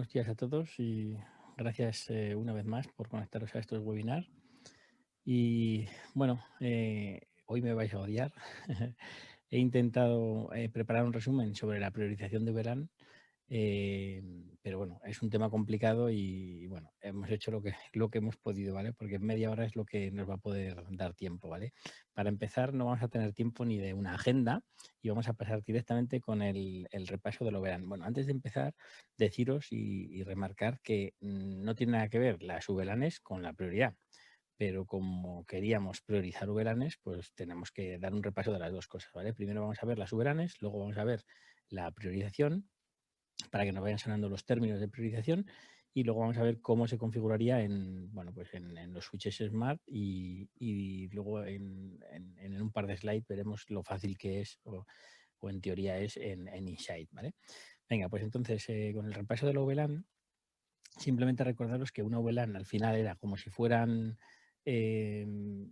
buenos días a todos y gracias una vez más por conectaros a estos webinars. Y bueno, hoy me vais a odiar. He intentado preparar un resumen sobre la priorización de verano, eh, pero bueno, es un tema complicado y bueno, hemos hecho lo que hemos podido, ¿vale? Porque en media hora es lo que nos va a poder dar tiempo, ¿vale? Para empezar, no vamos a tener tiempo ni de una agenda y vamos a pasar directamente con el repaso de lo verano. Bueno, antes de empezar, deciros y remarcar que no tiene nada que ver las VLANes con la prioridad, pero como queríamos priorizar VLANes, pues tenemos que dar un repaso de las dos cosas, ¿vale? Primero vamos a ver las VLANes, luego vamos a ver la priorización para que nos vayan sonando los términos de priorización y luego vamos a ver cómo se configuraría en, bueno, pues en los switches Smart y luego en un par de slides veremos lo fácil que es o en teoría es en Insight, ¿vale? Venga, pues entonces con el repaso de la VLAN, simplemente recordaros que una VLAN al final era como si fueran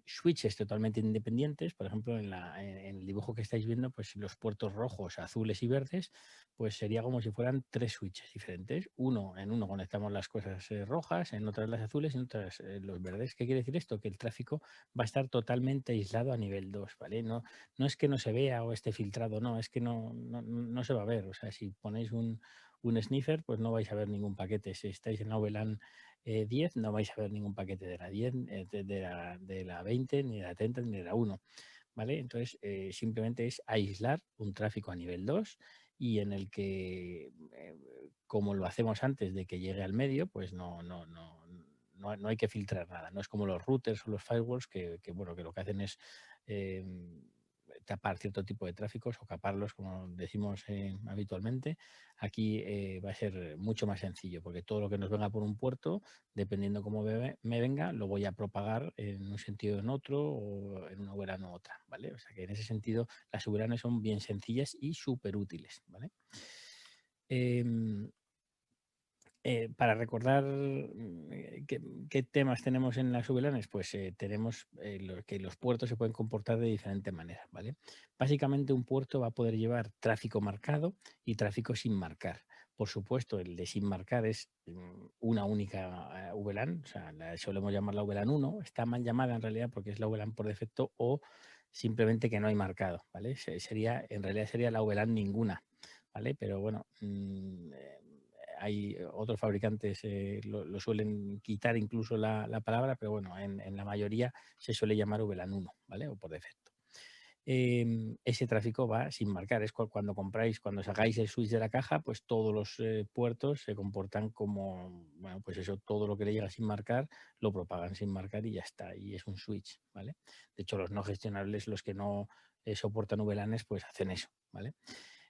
switches totalmente independientes. Por ejemplo, en el dibujo que estáis viendo, pues los puertos rojos, azules y verdes, pues sería como si fueran tres switches diferentes. En uno conectamos las cosas rojas, en otras las azules y en otras los verdes. ¿Qué quiere decir esto? Que el tráfico va a estar totalmente aislado a nivel 2, ¿vale? No, no es que no se vea o esté filtrado, no, es que no se va a ver. O sea, si ponéis un sniffer, pues no vais a ver ningún paquete. Si estáis en la VLAN 10, no vais a ver ningún paquete de la 10, de la 20, ni de la 30, ni de la 1. ¿Vale? Entonces, simplemente es aislar un tráfico a nivel 2 y en el que, como lo hacemos antes de que llegue al medio, pues no hay que filtrar nada. No es como los routers o los firewalls bueno, que lo que hacen es eh, tapar cierto tipo de tráficos o caparlos, como decimos habitualmente. Aquí va a ser mucho más sencillo porque todo lo que nos venga por un puerto, dependiendo cómo me venga, lo voy a propagar en un sentido o en otro o en una VLAN u otra, ¿vale? O sea que en ese sentido las VLANs son bien sencillas y súper útiles, ¿vale? Em, para recordar qué temas tenemos en las VLANs, pues tenemos que los puertos se pueden comportar de diferente manera, ¿vale? Básicamente un puerto va a poder llevar tráfico marcado y tráfico sin marcar. Por supuesto, el de sin marcar es una única VLAN, o sea, solemos llamarla VLAN 1, está mal llamada en realidad porque es la VLAN por defecto o simplemente que no hay marcado, ¿vale? En realidad sería la VLAN ninguna, ¿vale? Pero bueno, hay otros fabricantes lo suelen quitar incluso la palabra, pero bueno, en la mayoría se suele llamar VLAN 1, ¿vale? O por defecto. Ese tráfico va sin marcar. Es cuando sacáis el switch de la caja, pues todos los puertos se comportan como, bueno, pues eso, todo lo que le llega sin marcar, lo propagan sin marcar y ya está. Y es un switch, ¿vale? De hecho, los no gestionables, los que no soportan VLANs, pues hacen eso, ¿vale?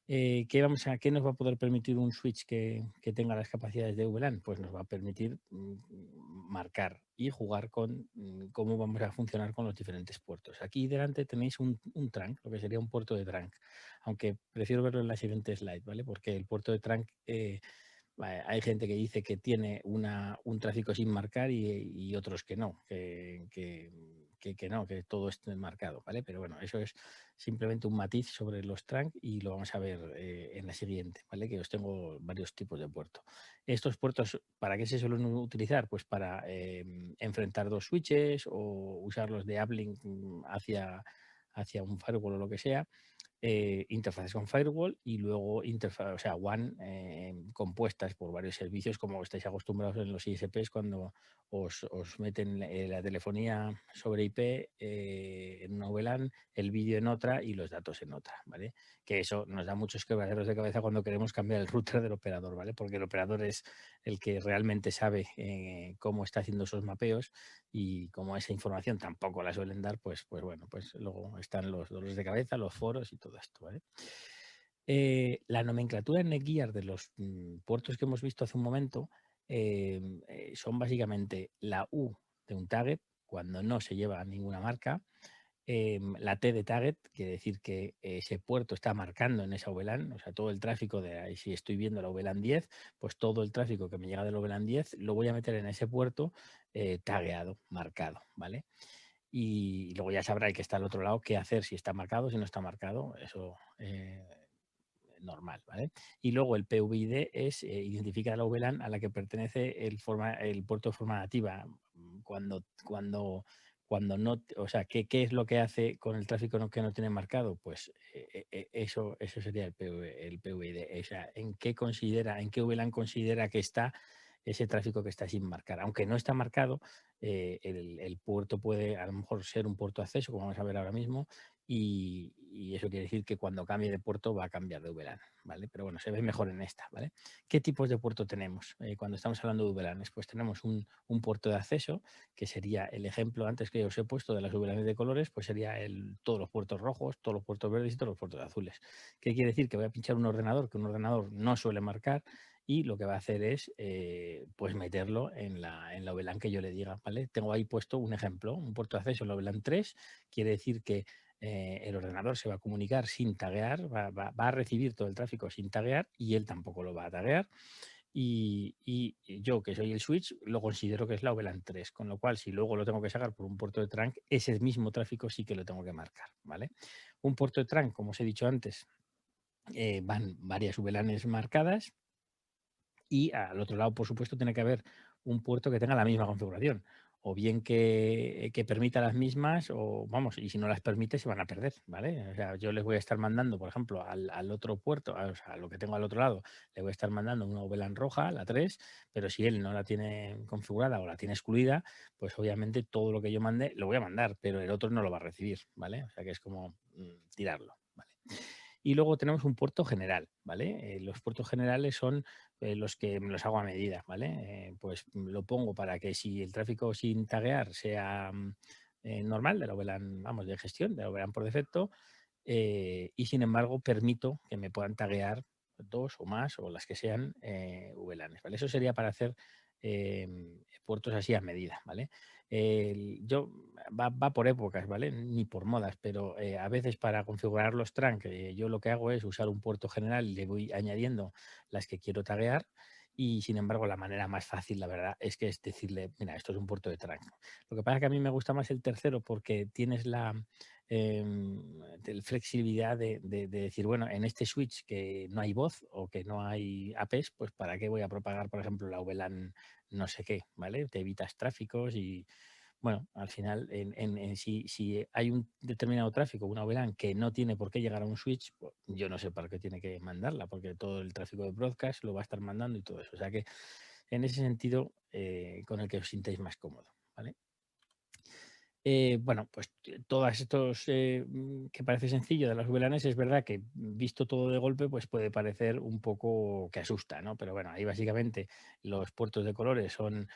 ¿Qué nos va a poder permitir un switch que tenga las capacidades de VLAN? Pues nos va a permitir marcar y jugar con cómo vamos a funcionar con los diferentes puertos. Aquí delante tenéis un trunk, lo que sería un puerto de trunk, aunque prefiero verlo en la siguiente slide, ¿vale? Porque el puerto de trunk hay gente que dice que tiene un tráfico sin marcar y otros que no, que no, que todo esté marcado, ¿vale? Pero bueno, eso es simplemente un matiz sobre los trunk y lo vamos a ver en la siguiente, ¿vale? Que os tengo varios tipos de puerto. Estos puertos, ¿para qué se suelen utilizar? Pues para enfrentar dos switches o usarlos de uplink hacia un firewall o lo que sea, interfaces con firewall y luego o sea, WAN compuestas por varios servicios, como estáis acostumbrados en los ISPs cuando os meten la telefonía sobre IP en una VLAN, el vídeo en otra y los datos en otra, ¿vale? Que eso nos da muchos quebraderos de cabeza cuando queremos cambiar el router del operador, ¿vale? Porque el operador es el que realmente sabe cómo está haciendo esos mapeos y como esa información tampoco la suelen dar, pues bueno, pues luego están los dolores de cabeza, los foros y todo esto, ¿vale? La nomenclatura en Netgear de los puertos que hemos visto hace un momento son básicamente la U de un target cuando no se lleva ninguna marca, la T de target, quiere decir que ese puerto está marcando en esa VLAN, o sea, todo el tráfico si estoy viendo la VLAN 10, pues todo el tráfico que me llega de la VLAN 10 lo voy a meter en ese puerto tagueado, marcado, ¿vale? Y luego ya sabrá el que está al otro lado qué hacer, si está marcado, si no está marcado, eso normal, ¿vale? Y luego el PVID es identifica la VLAN a la que pertenece el puerto de forma nativa. Cuando no, o sea, ¿qué es lo que hace con el tráfico que no tiene marcado? Pues eso sería el PVD. O sea, en qué VLAN considera que está ese tráfico que está sin marcar. Aunque no está marcado, el puerto puede a lo mejor ser un puerto de acceso, como vamos a ver ahora mismo, y eso quiere decir que cuando cambie de puerto va a cambiar de VLAN, ¿vale? Pero bueno, se ve mejor en esta, ¿vale? ¿Qué tipos de puerto tenemos? Cuando estamos hablando de VLANs, pues tenemos un puerto de acceso, que sería el ejemplo antes que os he puesto de las VLANs de colores, pues sería todos los puertos rojos, todos los puertos verdes y todos los puertos azules. ¿Qué quiere decir? Que voy a pinchar un ordenador que un ordenador no suele marcar y lo que va a hacer es pues meterlo en la VLAN que yo le diga, ¿vale? Tengo ahí puesto un ejemplo, un puerto de acceso en la VLAN 3, quiere decir que el ordenador se va a comunicar sin taguear, va a recibir todo el tráfico sin taguear y él tampoco lo va a taguear. Y yo, que soy el switch, lo considero que es la VLAN 3, con lo cual si luego lo tengo que sacar por un puerto de trunk, ese mismo tráfico sí que lo tengo que marcar, ¿vale? Un puerto de trunk, como os he dicho antes, van varias VLANs marcadas y al otro lado, por supuesto, tiene que haber un puerto que tenga la misma configuración, o bien que permita las mismas, o vamos, y si no las permite se van a perder, ¿vale? O sea, yo les voy a estar mandando, por ejemplo, al otro puerto, o sea, a lo que tengo al otro lado, le voy a estar mandando una VLAN roja, la 3, pero si él no la tiene configurada o la tiene excluida, pues obviamente todo lo que yo mande lo voy a mandar, pero el otro no lo va a recibir, ¿vale? O sea que es como tirarlo, ¿vale? Y luego tenemos un puerto general, ¿vale? Los puertos generales son los que me los hago a medida, ¿vale? Pues lo pongo para que si el tráfico sin taguear sea normal, de la VLAN, vamos, de gestión, de la VLAN por defecto, y sin embargo permito que me puedan taguear dos o más o las que sean VLANs, ¿vale? Eso sería para hacer puertos así a medida, ¿vale? Va por épocas, ¿vale? Ni por modas, pero a veces para configurar los trunk, yo lo que hago es usar un puerto general y le voy añadiendo las que quiero taguear. Y sin embargo, la manera más fácil, la verdad, es que es decirle, mira, esto es un puerto de trunk. Lo que pasa es que a mí me gusta más el tercero porque tienes la flexibilidad de decir, bueno, en este switch que no hay voz o que no hay APs, pues ¿para qué voy a propagar, por ejemplo, la VLAN no sé qué, ¿vale? Te evitas tráficos y, bueno, al final, si hay un determinado tráfico, una VLAN que no tiene por qué llegar a un switch, pues yo no sé para qué tiene que mandarla, porque todo el tráfico de broadcast lo va a estar mandando y todo eso. O sea que, en ese sentido, con el que os sintáis más cómodo, ¿vale? Bueno, pues todas estos que parece sencillo de las VLANs, es verdad que visto todo de golpe, pues puede parecer un poco que asusta, ¿no? Pero bueno, ahí básicamente los puertos de colores son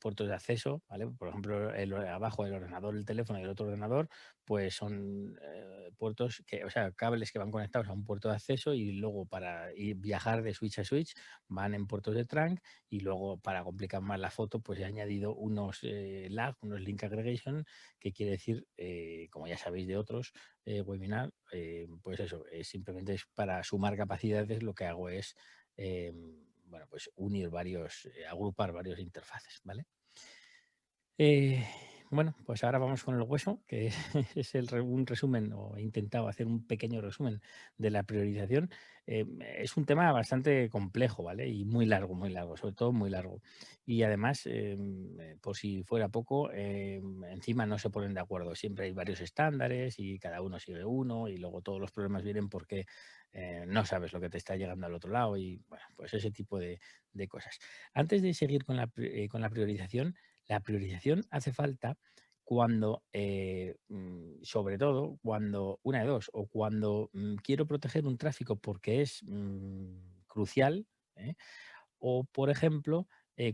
puertos de acceso, ¿vale? Por ejemplo, abajo del ordenador, el teléfono y el otro ordenador, pues son puertos que, o sea, cables que van conectados a un puerto de acceso y luego para viajar de switch a switch van en puertos de trunk y luego para complicar más la foto, pues he añadido unos lag, unos link aggregation que quiere decir, como ya sabéis de otros webinar, pues eso, simplemente es para sumar capacidades, lo que hago es, bueno, pues unir agrupar varios interfaces, ¿vale? Eh, bueno, pues ahora vamos con el hueso, que es un resumen, o he intentado hacer un pequeño resumen de la priorización. Es un tema bastante complejo, ¿vale? Y muy largo, sobre todo muy largo. Y además, por si fuera poco, encima no se ponen de acuerdo. Siempre hay varios estándares y cada uno sigue uno y luego todos los problemas vienen porque no sabes lo que te está llegando al otro lado y, bueno, pues ese tipo de cosas. Antes de seguir con la priorización, la priorización hace falta cuando, sobre todo, cuando, una de dos, o cuando quiero proteger un tráfico porque es crucial, ¿eh? O, por ejemplo,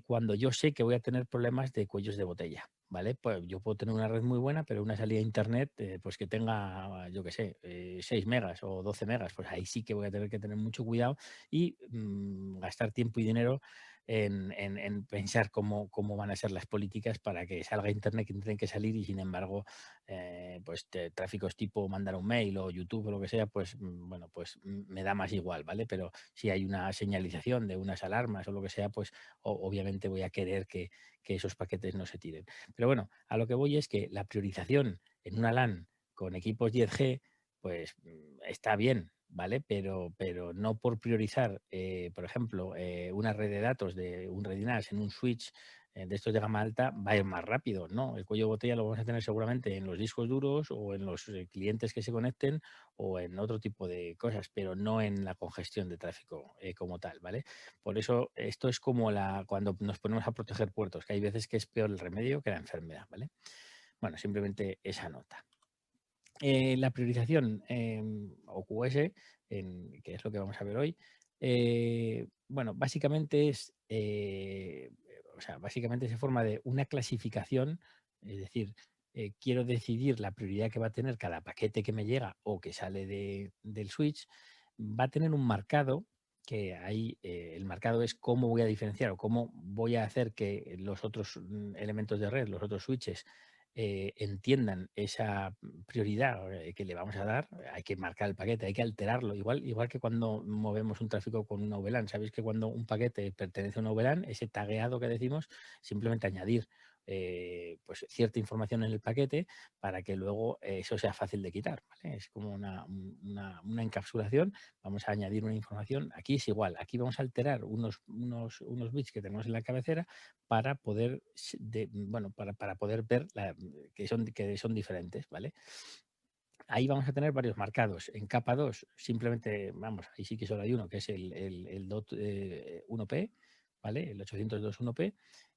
cuando yo sé que voy a tener problemas de cuellos de botella, ¿vale? Pues yo puedo tener una red muy buena, pero una salida a internet, pues que tenga, yo qué sé, 6 megas o 12 megas, pues ahí sí que voy a tener que tener mucho cuidado y gastar tiempo y dinero en pensar cómo van a ser las políticas para que salga internet que tienen que salir y, sin embargo, pues tráficos tipo mandar un mail o YouTube o lo que sea, pues bueno, pues me da más igual, ¿vale? Pero si hay una señalización de unas alarmas o lo que sea, pues obviamente voy a querer que esos paquetes no se tiren. Pero bueno, a lo que voy es que la priorización en una LAN con equipos 10G, pues está bien, ¿vale? Pero no por priorizar, por ejemplo, una red de datos de un red NAS en un switch de estos de gama alta va a ir más rápido, ¿no? El cuello de botella lo vamos a tener seguramente en los discos duros o en los clientes que se conecten o en otro tipo de cosas, pero no en la congestión de tráfico como tal, ¿vale? Por eso esto es como cuando nos ponemos a proteger puertos, que hay veces que es peor el remedio que la enfermedad, ¿vale? Bueno, simplemente esa nota. La priorización o QoS, que es lo que vamos a ver hoy, bueno, básicamente o sea, básicamente se forma de una clasificación, es decir, quiero decidir la prioridad que va a tener cada paquete que me llega o que sale del switch, va a tener un marcado que ahí el marcado es cómo voy a diferenciar o cómo voy a hacer que los otros elementos de red, los otros switches, entiendan esa prioridad que le vamos a dar, hay que marcar el paquete, hay que alterarlo. Igual que cuando movemos un tráfico con una VLAN. Sabéis que cuando un paquete pertenece a una VLAN, ese tagueado que decimos, simplemente añadir pues cierta información en el paquete para que luego eso sea fácil de quitar. ¿Vale? Es como una encapsulación. Vamos a añadir una información. Aquí es igual. Aquí vamos a alterar unos bits que tenemos en la cabecera para poder, bueno, para poder ver que son diferentes, ¿vale? Ahí vamos a tener varios marcados. En capa 2 simplemente, vamos, ahí sí que solo hay uno, que es el DOT 1P, ¿vale? El 802.1P.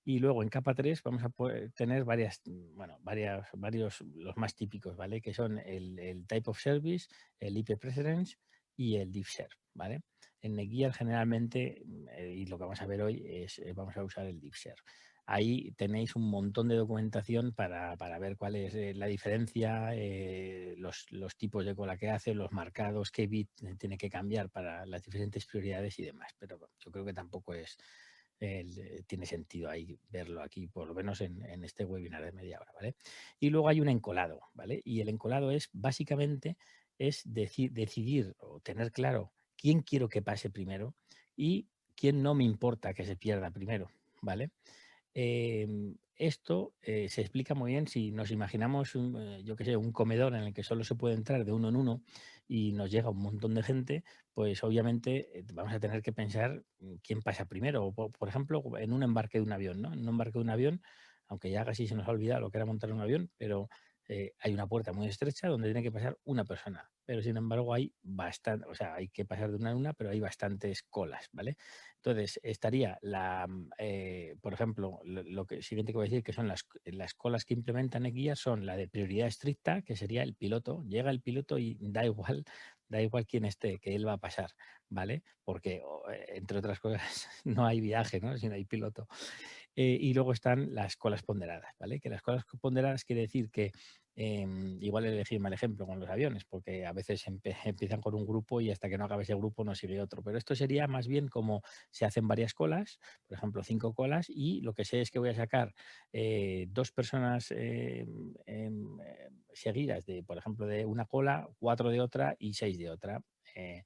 Y luego en capa 3 vamos a poder tener varios, los más típicos, ¿vale? Que son el Type of Service, el IP Precedence y el DiffServ, ¿vale? En Netgear generalmente, y lo que vamos a ver hoy es, vamos a usar el DiffServ. Ahí tenéis un montón de documentación para ver cuál es la diferencia, los tipos de cola que hace, los marcados, qué bit tiene que cambiar para las diferentes prioridades y demás. Pero bueno, yo creo que tampoco tiene sentido ahí verlo aquí, por lo menos en este webinar de media hora, ¿vale? Y luego hay un encolado, ¿vale? Y el encolado es básicamente decidir o tener claro quién quiero que pase primero y quién no me importa que se pierda primero, ¿vale? Esto se explica muy bien si nos imaginamos, yo qué sé, un comedor en el que solo se puede entrar de uno en uno y nos llega un montón de gente, pues obviamente vamos a tener que pensar quién pasa primero. O, por ejemplo, en un embarque de un avión, ¿no? En un embarque de un avión, aunque ya casi se nos ha olvidado lo que era montar un avión, pero hay una puerta muy estrecha donde tiene que pasar una persona. Pero sin embargo hay bastante, o sea, hay que pasar de una en una, pero hay bastantes colas, ¿vale? Entonces, estaría por ejemplo, lo que siguiente que voy a decir, que son las colas que implementan guías, son la de prioridad estricta, que sería el piloto. Llega el piloto y da igual quién esté, que él va a pasar, ¿vale? Porque, entre otras cosas, no hay viaje, ¿no? Si no hay piloto. Y luego están las colas ponderadas, ¿vale? Que las colas ponderadas quiere decir que igual elegí mal ejemplo con los aviones, porque a veces empiezan con un grupo y hasta que no acabe ese grupo no sigue otro. Pero esto sería más bien como se hacen varias colas, por ejemplo, 5 colas, y lo que sé es que voy a sacar 2 personas seguidas de, por ejemplo, de una cola, 4 de otra y 6 de otra. Eh,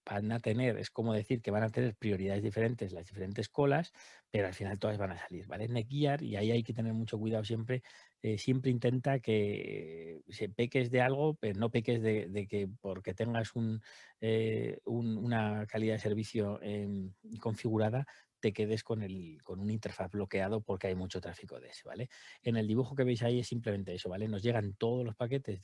Van a tener, es como decir que van a tener prioridades diferentes las diferentes colas, pero al final todas van a salir, ¿vale? Netgear, y ahí hay que tener mucho cuidado siempre, siempre intenta que se peques de algo, pero no peques de que porque tengas una calidad de servicio configurada, te quedes con un interfaz bloqueado porque hay mucho tráfico de ese, ¿vale? En el dibujo que veis ahí es simplemente eso, ¿vale? Nos llegan todos los paquetes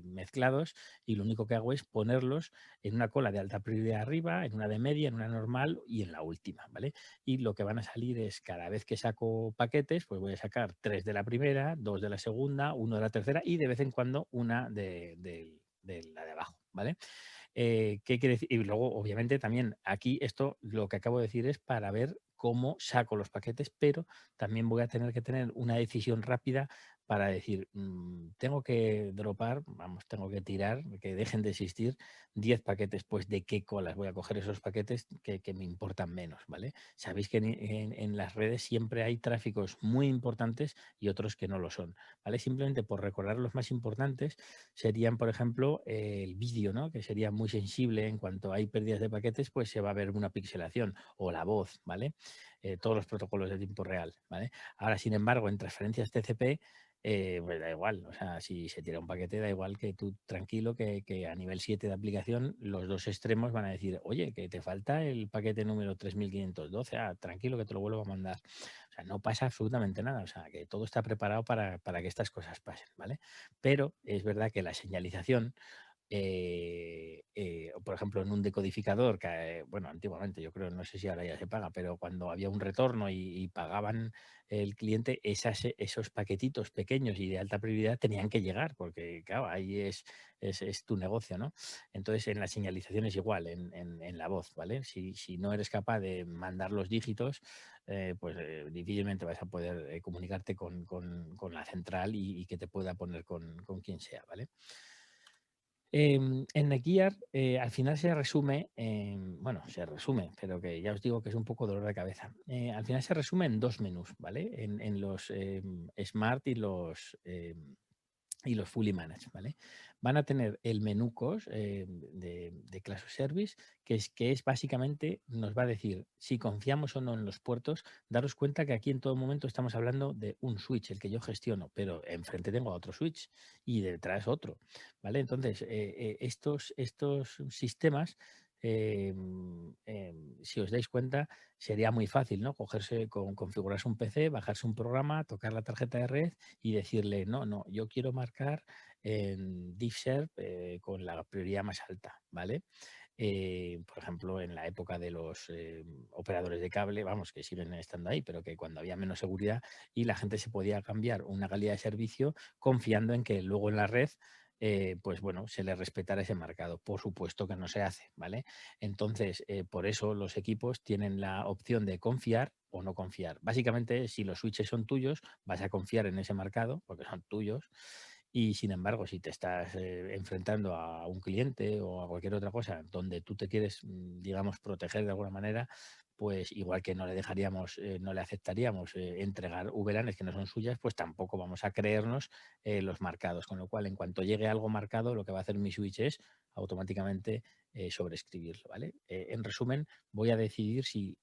mezclados y lo único que hago es ponerlos en una cola de alta prioridad arriba, en una de media, en una normal y en la última, ¿vale? Y lo que van a salir es cada vez que saco paquetes, pues voy a sacar 3 de la primera, 2 de la segunda, uno de la tercera y de vez en cuando una de la de abajo, ¿vale? ¿Qué quiere decir? Y luego, obviamente, también aquí esto, lo que acabo de decir es para ver cómo saco los paquetes, pero también voy a tener que tener una decisión rápida para decir, tengo que dropar, vamos, tengo que tirar, que dejen de existir 10 paquetes, pues de qué colas voy a coger esos paquetes que me importan menos, ¿vale? Sabéis que en las redes siempre hay tráficos muy importantes y otros que no lo son, ¿vale? Simplemente por recordar los más importantes, serían, por ejemplo, el vídeo, ¿no? Que sería muy sensible en cuanto hay pérdidas de paquetes, pues se va a ver una pixelación o la voz, ¿vale? Todos los protocolos de tiempo real, ¿vale? Ahora, sin embargo, en transferencias TCP pues da igual. O sea, si se tira un paquete, da igual que tú tranquilo, que a nivel 7 de aplicación los dos extremos van a decir, oye, que te falta el paquete número 3512, tranquilo que te lo vuelvo a mandar. O sea, no pasa absolutamente nada. O sea, que todo está preparado para que estas cosas pasen, ¿vale? Pero es verdad que la señalización o por ejemplo, en un decodificador, que, bueno, antiguamente yo creo, no sé si ahora ya se paga, pero cuando había un retorno y pagaban el cliente, esos paquetitos pequeños y de alta prioridad tenían que llegar, porque claro, ahí es tu negocio, ¿no? Entonces, en la señalización es igual, en la voz, ¿vale? Si no eres capaz de mandar los dígitos, pues difícilmente vas a poder comunicarte con la central y que te pueda poner con quien sea, ¿vale? En Netgear, al final se resume, bueno, se resume, pero que ya os digo que es un poco dolor de cabeza. Al final se resume en dos menús, ¿vale? En los Smart y los fully managed, ¿vale? Van a tener el menú COS de Class of Service, que es básicamente, nos va a decir si confiamos o no en los puertos. Daros cuenta que aquí en todo momento estamos hablando de un switch, el que yo gestiono, pero enfrente tengo otro switch y detrás otro, ¿vale? Entonces, estos sistemas, si os dais cuenta, sería muy fácil, ¿no? Configurarse un PC, bajarse un programa, tocar la tarjeta de red y decirle, no, no, yo quiero marcar en DiffServ con la prioridad más alta, ¿vale? Por ejemplo, en la época de los operadores de cable, vamos, que siguen estando ahí, pero que cuando había menos seguridad y la gente se podía cambiar una calidad de servicio confiando en que luego en la red pues bueno, se le respetara ese marcado. Por supuesto que no se hace, ¿vale? Entonces, por eso los equipos tienen la opción de confiar o no confiar. Básicamente, si los switches son tuyos, vas a confiar en ese marcado porque son tuyos. Y sin embargo, si te estás enfrentando a un cliente o a cualquier otra cosa donde tú te quieres, digamos, proteger de alguna manera, pues igual que no le dejaríamos, no le aceptaríamos entregar VLANs que no son suyas, pues tampoco vamos a creernos los marcados. Con lo cual, en cuanto llegue algo marcado, lo que va a hacer mi switch es automáticamente sobreescribirlo, ¿vale? En resumen, voy a decidir si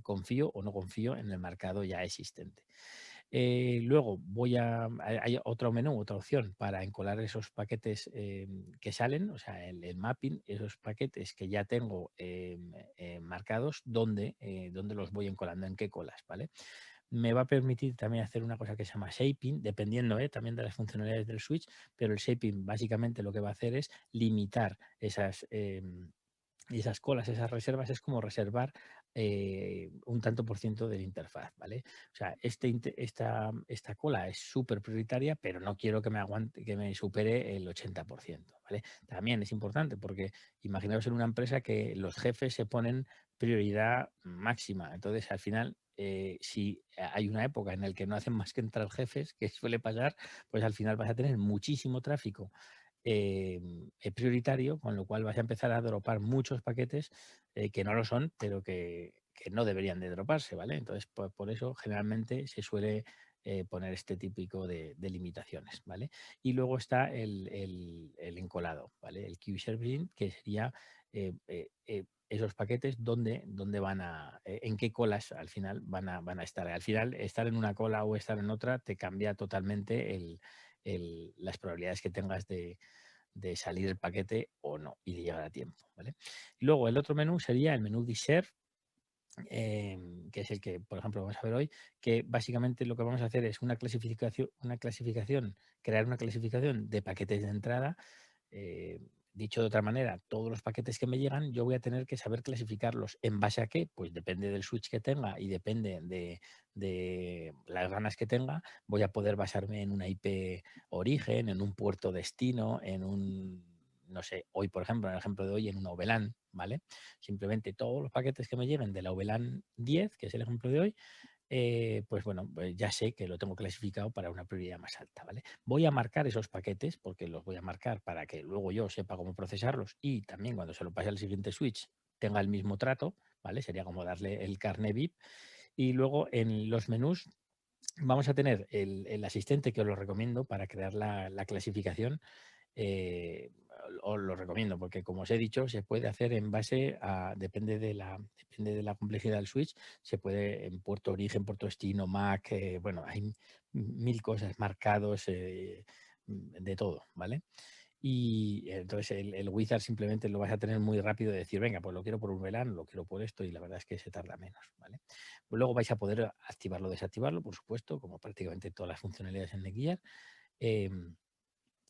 confío o no confío en el marcado ya existente. Luego hay otro menú, otra opción para encolar esos paquetes que salen, o sea, el mapping, esos paquetes que ya tengo marcados, dónde los voy encolando, en qué colas, ¿vale? Me va a permitir también hacer una cosa que se llama shaping, dependiendo también de las funcionalidades del switch, pero el shaping básicamente lo que va a hacer es limitar esas colas, esas reservas, es como reservar un tanto por ciento de la interfaz, ¿vale? O sea, esta cola es súper prioritaria, pero no quiero que me aguante, que me supere el 80%, ¿vale? También es importante porque imaginaos en una empresa que los jefes se ponen prioridad máxima. Entonces, al final, si hay una época en la que no hacen más que entrar jefes, que suele pasar, pues al final vas a tener muchísimo tráfico prioritario, con lo cual vas a empezar a dropar muchos paquetes que no lo son, pero que no deberían de droparse, ¿vale? Entonces, por eso generalmente se suele poner este típico de limitaciones, ¿vale? Y luego está el encolado, ¿vale? El queue serving, que sería esos paquetes donde en qué colas al final van a estar. Al final, estar en una cola o estar en otra te cambia totalmente las probabilidades que tengas de salir el paquete o no y de llegar a tiempo, ¿vale? Luego el otro menú sería el menú Deserve, que es el que, por ejemplo, vamos a ver hoy, que básicamente lo que vamos a hacer es crear una clasificación de paquetes de entrada. Dicho de otra manera, todos los paquetes que me llegan, yo voy a tener que saber clasificarlos. ¿En base a qué? Pues depende del switch que tenga y depende de las ganas que tenga. Voy a poder basarme en una IP origen, en un puerto destino, no sé, hoy, por ejemplo, en el ejemplo de hoy, en una VLAN, ¿vale? Simplemente todos los paquetes que me lleguen de la VLAN 10, que es el ejemplo de hoy, pues bueno, pues ya sé que lo tengo clasificado para una prioridad más alta, ¿vale? Voy a marcar esos paquetes porque los voy a marcar para que luego yo sepa cómo procesarlos y también cuando se lo pase al siguiente switch tenga el mismo trato, ¿vale? Sería como darle el carnet VIP. Y luego en los menús vamos a tener el asistente que os lo recomiendo para crear la clasificación, eh, os lo recomiendo, porque como os he dicho, se puede hacer en base a, depende de la complejidad del switch, se puede en puerto origen, puerto destino, MAC, bueno, hay mil cosas, marcados, de todo, ¿vale? Y entonces el wizard simplemente lo vas a tener muy rápido de decir, venga, pues lo quiero por un VLAN, lo quiero por esto, y la verdad es que se tarda menos, ¿vale? Pues luego vais a poder activarlo o desactivarlo, por supuesto, como prácticamente todas las funcionalidades en Netgear. Em,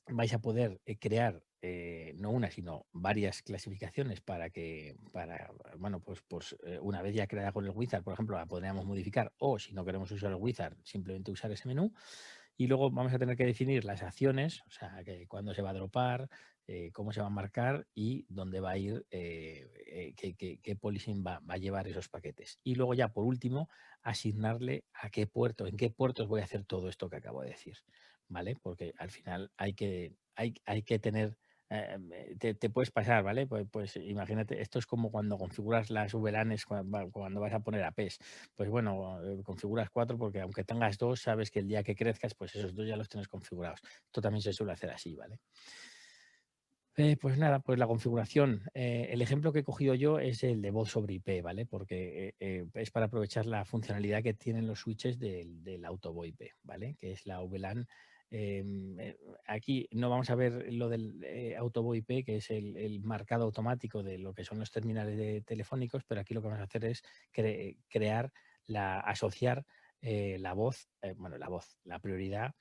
Vais a poder crear no una, sino varias clasificaciones bueno, pues una vez ya creada con el wizard, por ejemplo, la podríamos modificar, o si no queremos usar el wizard, simplemente usar ese menú. Y luego vamos a tener que definir las acciones, o sea, que cuándo se va a dropar, cómo se va a marcar y dónde va a ir, qué policing va a llevar esos paquetes. Y luego ya, por último, asignarle a qué puerto, en qué puertos voy a hacer todo esto que acabo de decir, ¿vale? Porque al final hay que tener, te puedes pasar, ¿vale? Pues imagínate, esto es como cuando configuras las VLANs cuando vas a poner APs. Pues bueno, configuras 4 porque aunque tengas 2, sabes que el día que crezcas, pues esos 2 ya los tienes configurados. Esto también se suele hacer así, ¿vale? Pues nada, pues la configuración. El ejemplo que he cogido yo es el de voz sobre IP, ¿vale? Porque es para aprovechar la funcionalidad que tienen los switches del auto VoIP, ¿vale? Que es la VLAN. Aquí no vamos a ver lo del auto VoIP, que es el marcado automático de lo que son los terminales telefónicos, pero aquí lo que vamos a hacer es crear, asociar la prioridad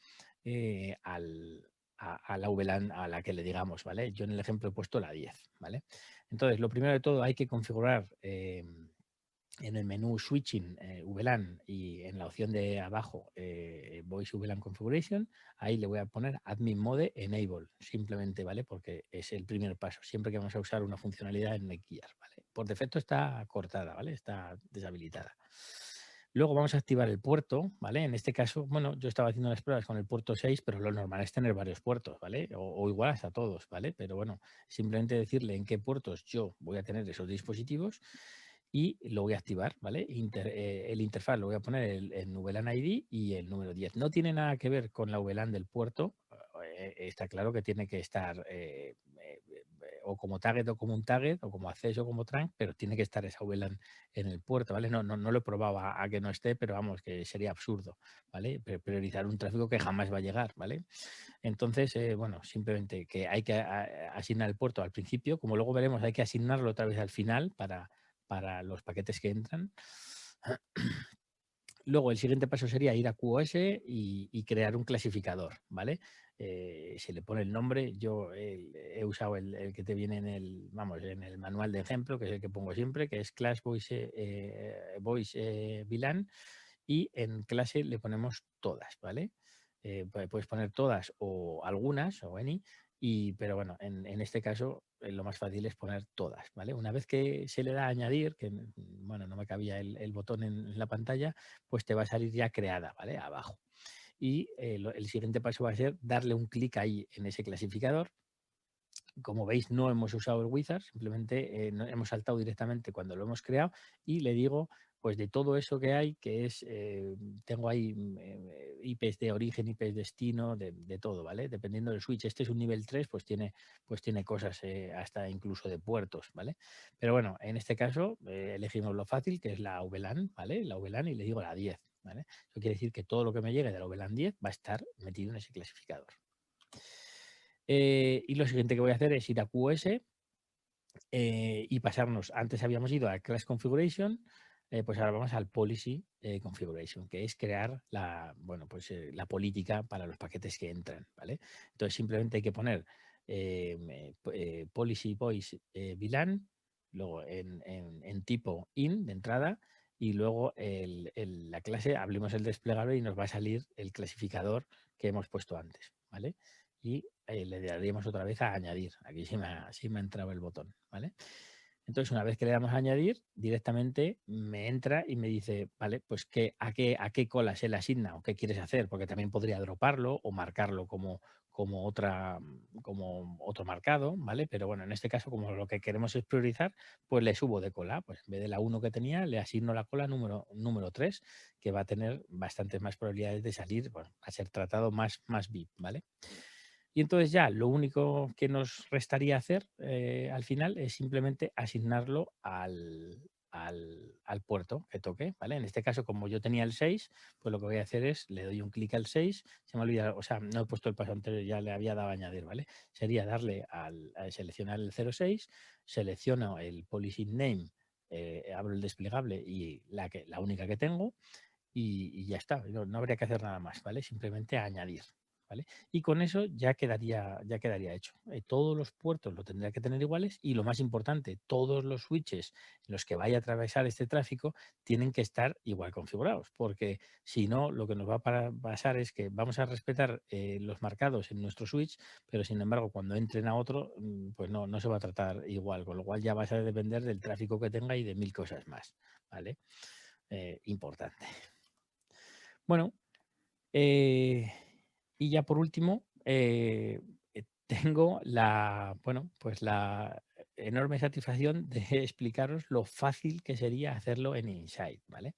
a la VLAN a la que le digamos, ¿vale? Yo en el ejemplo he puesto la 10, ¿vale? Entonces, lo primero de todo hay que configurar en el menú Switching VLAN y en la opción de abajo Voice VLAN Configuration, ahí le voy a poner Admin Mode Enable, simplemente, ¿vale? Porque es el primer paso, siempre que vamos a usar una funcionalidad en Netgear, ¿vale? Por defecto está cortada, ¿vale? Está deshabilitada. Luego vamos a activar el puerto, ¿vale? En este caso, bueno, yo estaba haciendo las pruebas con el puerto 6, pero lo normal es tener varios puertos, ¿vale? O igual hasta todos, ¿vale? Pero bueno, simplemente decirle en qué puertos yo voy a tener esos dispositivos y lo voy a activar, ¿vale? El interfaz lo voy a poner en VLAN ID y el número 10. No tiene nada que ver con la VLAN del puerto. Está claro que tiene que estar o como target o como un target o como acceso o como trunk, pero tiene que estar esa VLAN en el puerto, ¿vale? No lo he probado a que no esté, pero vamos, que sería absurdo, ¿vale? Priorizar un tráfico que jamás va a llegar, ¿vale? Entonces, bueno, simplemente que hay que asignar el puerto al principio, como luego veremos, hay que asignarlo otra vez al final para los paquetes que entran. Luego, el siguiente paso sería ir a QoS y crear un clasificador, ¿vale? Se le pone el nombre. Yo he usado el que te viene en el manual de ejemplo, que es el que pongo siempre, que es Class Voice VLAN, y en clase le ponemos todas, ¿vale? Puedes poner todas o algunas o any, pero bueno, en este caso lo más fácil es poner todas, ¿vale? Una vez que se le da a añadir, que bueno, no me cabía el botón en la pantalla, pues te va a salir ya creada, ¿vale? Abajo. Y el siguiente paso va a ser darle un clic ahí en ese clasificador. Como veis, no hemos usado el wizard, simplemente hemos saltado directamente cuando lo hemos creado y le digo, pues de todo eso que hay, que es, tengo ahí IPs de origen, IPs de destino, de todo, ¿vale? Dependiendo del switch. Este es un nivel 3, pues tiene cosas hasta incluso de puertos, ¿vale? Pero bueno, en este caso elegimos lo fácil, que es la VLAN, ¿vale? La VLAN y le digo la 10, ¿vale? Eso quiere decir que todo lo que me llegue de la VLAN 10 va a estar metido en ese clasificador. Y lo siguiente que voy a hacer es ir a QoS y pasarnos. Antes habíamos ido a Class Configuration, pues ahora vamos al Policy Configuration, que es crear la política para los paquetes que entran, ¿vale? Entonces simplemente hay que poner Policy Voice VLAN, luego en tipo in de entrada, y luego la clase, abrimos el desplegable y nos va a salir el clasificador que hemos puesto antes, ¿vale? Y le daríamos otra vez a añadir. Aquí sí me ha entrado el botón, ¿vale? Entonces, una vez que le damos a añadir, directamente me entra y me dice, vale, pues a qué cola se le asigna o qué quieres hacer, porque también podría droparlo o marcarlo como otro marcado, ¿vale? Pero bueno, en este caso, como lo que queremos es priorizar, pues le subo de cola. Pues en vez de la 1 que tenía, le asigno la cola número 3, que va a tener bastantes más probabilidades de salir, bueno, a ser tratado más VIP, ¿vale? Y entonces ya lo único que nos restaría hacer al final es simplemente asignarlo al puerto que toque, ¿vale? En este caso, como yo tenía el 6, pues lo que voy a hacer es, le doy un clic al 6, se me ha olvidado, o sea, no he puesto el paso anterior, ya le había dado a añadir, ¿vale? Sería darle a seleccionar el 06, selecciono el policy name, abro el desplegable y la única que tengo, y ya está, no habría que hacer nada más, ¿vale? Simplemente añadir, ¿vale? Y con eso ya quedaría hecho. Todos los puertos lo tendría que tener iguales y lo más importante, todos los switches en los que vaya a atravesar este tráfico tienen que estar igual configurados, porque si no, lo que nos va a pasar es que vamos a respetar los marcados en nuestro switch, pero sin embargo, cuando entren a otro, pues no se va a tratar igual, con lo cual ya vas a depender del tráfico que tenga y de mil cosas más, ¿vale? Importante. Bueno, eh, y ya por último, tengo bueno, pues la enorme satisfacción de explicaros lo fácil que sería hacerlo en Insight, ¿vale?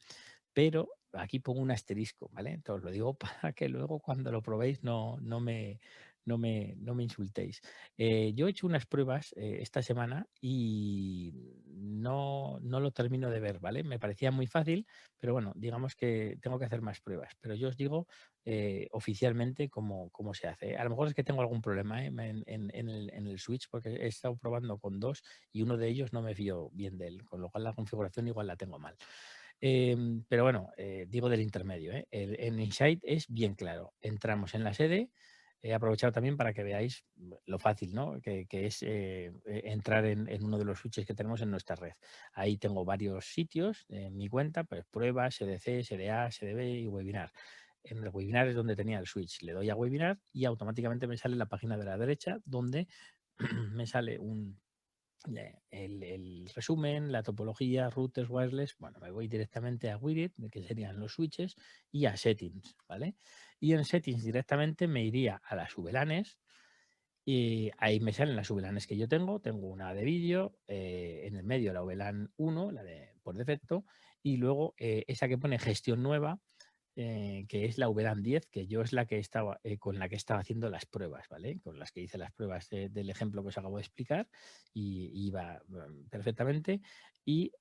Pero aquí pongo un asterisco, ¿vale? Entonces lo digo para que luego cuando lo probéis no me insultéis. Yo he hecho unas pruebas esta semana y no lo termino de ver, ¿vale? Me parecía muy fácil, pero bueno, digamos que tengo que hacer más pruebas. Pero yo os digo oficialmente cómo se hace. A lo mejor es que tengo algún problema en el Switch porque he estado probando con dos y uno de ellos no me fío bien de él, con lo cual la configuración igual la tengo mal. Pero bueno, digo del intermedio, ¿eh? En Insight es bien claro. Entramos en la sede. He aprovechado también para que veáis lo fácil, ¿no? Que es entrar en uno de los switches que tenemos en nuestra red. Ahí tengo varios sitios en mi cuenta, pues pruebas, SDC, SDA, SDB y webinar. En el webinar es donde tenía el switch. Le doy a webinar y automáticamente me sale la página de la derecha donde me sale el resumen, la topología, routers, wireless. Bueno, me voy directamente a Widget, que serían los switches, y a settings, ¿vale? Y en settings directamente me iría a las VLANs y ahí me salen las VLANs que yo tengo. Tengo una de vídeo, en el medio la VLAN 1, la de por defecto, y luego esa que pone gestión nueva, que es la VLAN 10, que yo es la que estaba, con la que estaba haciendo las pruebas, ¿vale? Con las que hice las pruebas del ejemplo que os acabo de explicar y iba perfectamente. Y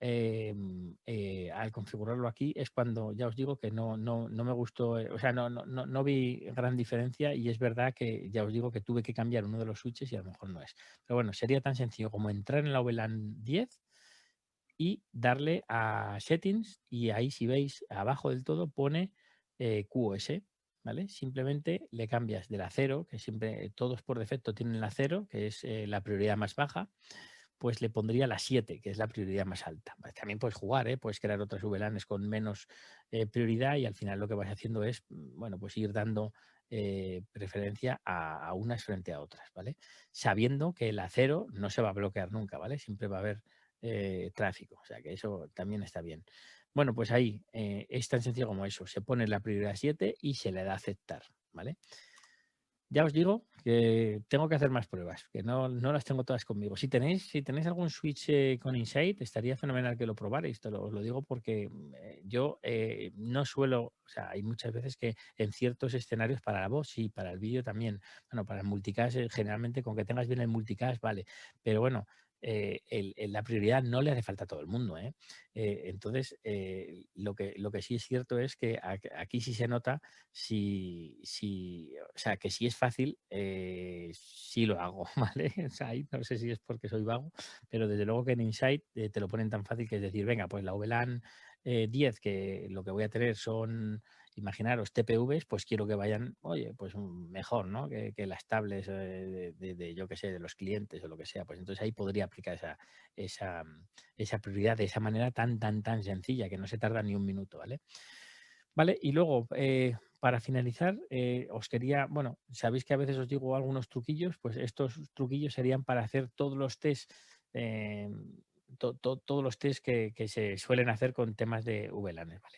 al configurarlo aquí es cuando ya os digo que no me gustó, o sea, no vi gran diferencia y es verdad que ya os digo que tuve que cambiar uno de los switches y a lo mejor no es. Pero bueno, sería tan sencillo como entrar en la VLAN 10 y darle a Settings y ahí si veis abajo del todo pone QoS, ¿vale? Simplemente le cambias de la 0, que siempre todos por defecto tienen la 0, que es la prioridad más baja, pues le pondría la 7, que es la prioridad más alta. Vale, también puedes jugar, puedes crear otras VLANs con menos prioridad y al final lo que vas haciendo es, bueno, pues ir dando preferencia a unas frente a otras, ¿vale? Sabiendo que la 0 no se va a bloquear nunca, ¿vale? Siempre va a haber tráfico, o sea que eso también está bien. Bueno, pues ahí es tan sencillo como eso, se pone la prioridad 7 y se le da a aceptar, ¿vale? Ya os digo que tengo que hacer más pruebas, que no las tengo todas conmigo. Si tenéis algún switch con Insight, estaría fenomenal que lo probarais. Os lo digo porque yo no suelo, o sea, hay muchas veces que en ciertos escenarios para la voz y para el vídeo también, bueno, para el multicast, generalmente con que tengas bien el multicast, vale, pero bueno, la prioridad no le hace falta a todo el mundo, ¿eh? Entonces, lo que sí es cierto es que aquí sí se nota o sea, que si es fácil, sí lo hago, ¿vale? O sea, ahí no sé si es porque soy vago, pero desde luego que en Insight te lo ponen tan fácil que es decir, venga, pues la VLAN 10, que lo que voy a tener son, imaginaros, TPVs, pues quiero que vayan, oye, pues mejor, ¿no? Que las tablets yo qué sé, de los clientes o lo que sea. Pues entonces ahí podría aplicar esa, esa prioridad de esa manera tan sencilla, que no se tarda ni un minuto, ¿vale? Vale, y luego, para finalizar, os quería, bueno, sabéis que a veces os digo algunos truquillos, pues estos truquillos serían para hacer todos los test, todos los test que se suelen hacer con temas de VLANs, ¿vale?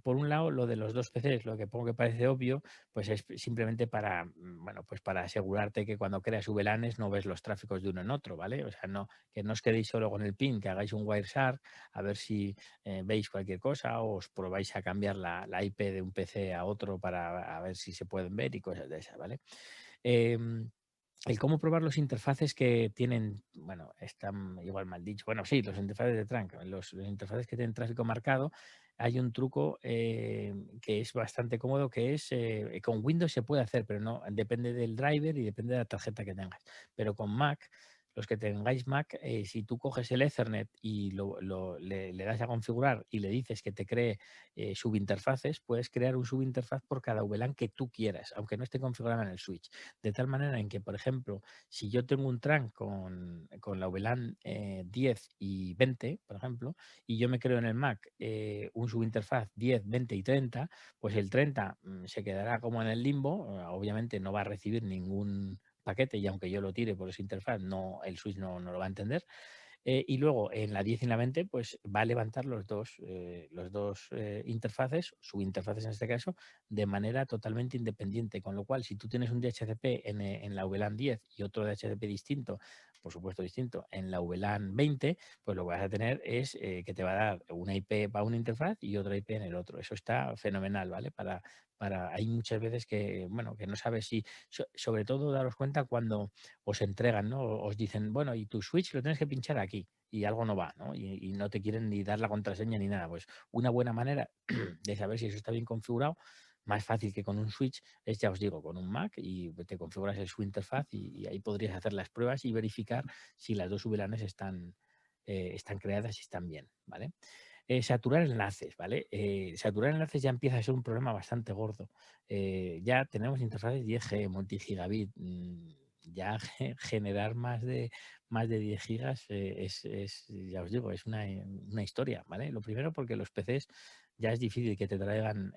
Por un lado, lo de los dos PCs, lo que pongo que parece obvio, pues es simplemente para, bueno, pues para asegurarte que cuando creas VLANs no ves los tráficos de uno en otro, ¿vale? O sea, que no os quedéis solo con el PIN, que hagáis un Wireshark, a ver si veis cualquier cosa o os probáis a cambiar la IP de un PC a otro para a ver si se pueden ver y cosas de esas, ¿vale? Em, el cómo probar los interfaces que tienen, bueno, están igual mal dicho. Bueno, sí, los interfaces de trunk, los interfaces que tienen tráfico marcado, hay un truco que es bastante cómodo, que es con Windows se puede hacer, pero no, depende del driver y depende de la tarjeta que tengas. Pero con Mac, los que tengáis Mac, si tú coges el Ethernet y le das a configurar y le dices que te cree subinterfaces, puedes crear un subinterfaz por cada VLAN que tú quieras, aunque no esté configurado en el switch. De tal manera en que, por ejemplo, si yo tengo un trunk con la VLAN 10 y 20, por ejemplo, y yo me creo en el Mac un subinterfaz 10, 20 y 30, pues el 30 se quedará como en el limbo, obviamente no va a recibir ningún paquete y aunque yo lo tire por esa interfaz, no, el switch no lo va a entender. Y luego en la 10 y la 20, pues va a levantar los dos interfaces, subinterfaces en este caso, de manera totalmente independiente. Con lo cual, si tú tienes un DHCP en la VLAN 10 y otro DHCP distinto, por supuesto distinto, en la VLAN 20, pues lo que vas a tener es que te va a dar una IP para una interfaz y otra IP en el otro. Eso está fenomenal, ¿vale? Hay muchas veces que, bueno, que no sabes si, sobre todo daros cuenta cuando os entregan, ¿no? Os dicen, bueno, y tu switch lo tienes que pinchar aquí y algo no va, ¿no? Y no te quieren ni dar la contraseña ni nada. Pues una buena manera de saber si eso está bien configurado, más fácil que con un switch, es, ya os digo, con un Mac y te configuras su interfaz y ahí podrías hacer las pruebas y verificar si las dos VLANs están creadas y están bien, ¿vale? Saturar enlaces, ¿vale? Saturar enlaces ya empieza a ser un problema bastante gordo. Ya tenemos interfaces 10G, multigigabit. Ya generar más de 10 gigas ya os digo, es una historia, ¿vale? Lo primero porque los PCs ya es difícil que te traigan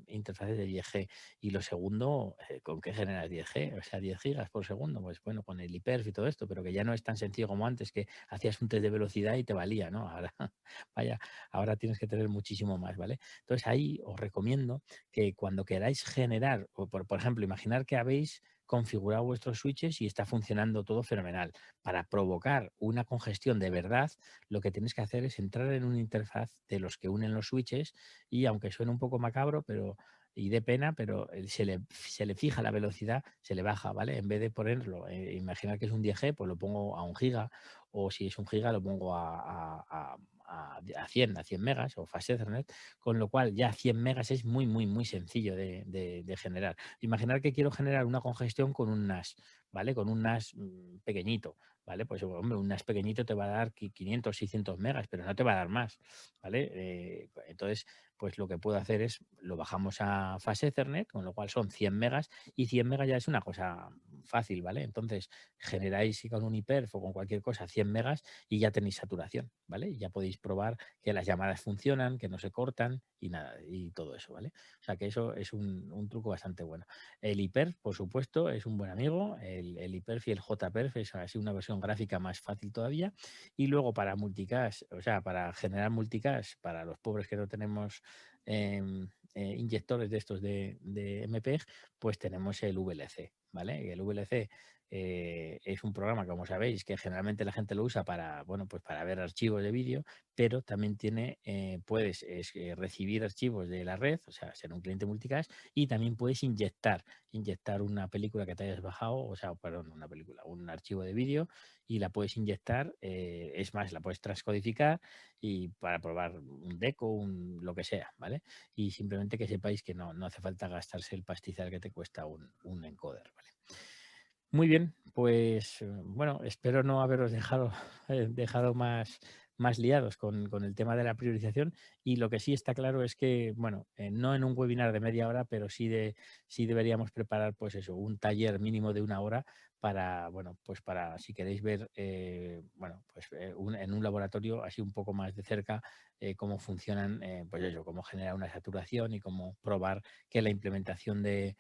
interfaces de 10G. Y lo segundo, ¿con qué generas 10G? O sea, 10 gigas por segundo, pues bueno, con el hiperf y todo esto, pero que ya no es tan sencillo como antes, que hacías un test de velocidad y te valía, ¿no? Ahora, vaya, ahora tienes que tener muchísimo más, ¿vale? Entonces ahí os recomiendo que cuando queráis generar, o por ejemplo, imaginar que habéis configurado vuestros switches y está funcionando todo fenomenal. Para provocar una congestión de verdad, lo que tienes que hacer es entrar en una interfaz de los que unen los switches y aunque suene un poco macabro, y de pena, pero se le fija la velocidad, se le baja, ¿vale? En vez de ponerlo, imaginar que es un 10G, pues lo pongo a 1 giga, o si es 1 giga lo pongo a 100 megas o Fast Ethernet, con lo cual ya 100 megas es muy, muy, muy sencillo de generar. Imaginar que quiero generar una congestión con un NAS, ¿vale? Con un NAS pequeñito, ¿vale? Pues hombre, un NAS pequeñito te va a dar 500, 600 megas, pero no te va a dar más, ¿vale? Entonces, pues lo que puedo hacer es, lo bajamos a Fast Ethernet, con lo cual son 100 megas, y 100 megas ya es una cosa fácil, ¿vale? Entonces, generáis con un hiperf o con cualquier cosa 100 megas y ya tenéis saturación, ¿vale? Y ya podéis probar que las llamadas funcionan, que no se cortan y nada, y todo eso, ¿vale? O sea que eso es un truco bastante bueno. El hiperf, por supuesto, es un buen amigo. El hiperf y el jperf es así una versión gráfica más fácil todavía. Y luego para multicast, o sea, para generar multicast, para los pobres que no tenemos inyectores de estos de MPEG, pues tenemos el VLC, ¿vale? El VLC es un programa, como sabéis, que generalmente la gente lo usa para, bueno, pues para ver archivos de vídeo, pero también puedes recibir archivos de la red, o sea, ser un cliente multicast, y también puedes inyectar una película que te hayas bajado, o sea, perdón, una película, un archivo de vídeo, y la puedes inyectar, es más, la puedes transcodificar y para probar un deco, lo que sea, ¿vale? Y simplemente que sepáis que no hace falta gastarse el pastizal que te cuesta un encoder, ¿vale? Muy bien, pues bueno, espero no haberos dejado más liados con el tema de la priorización, y lo que sí está claro es que, bueno, no en un webinar de media hora, pero sí deberíamos preparar, pues eso, un taller mínimo de 1 hora para, bueno, pues para si queréis ver, bueno, pues en un laboratorio así un poco más de cerca cómo funcionan, pues eso, cómo generar una saturación y cómo probar que la implementación de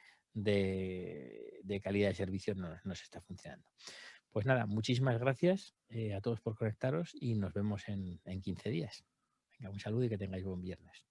calidad de servicio nos está funcionando. Pues nada, muchísimas gracias a todos por conectaros y nos vemos en 15 días. Venga, un saludo y que tengáis buen viernes.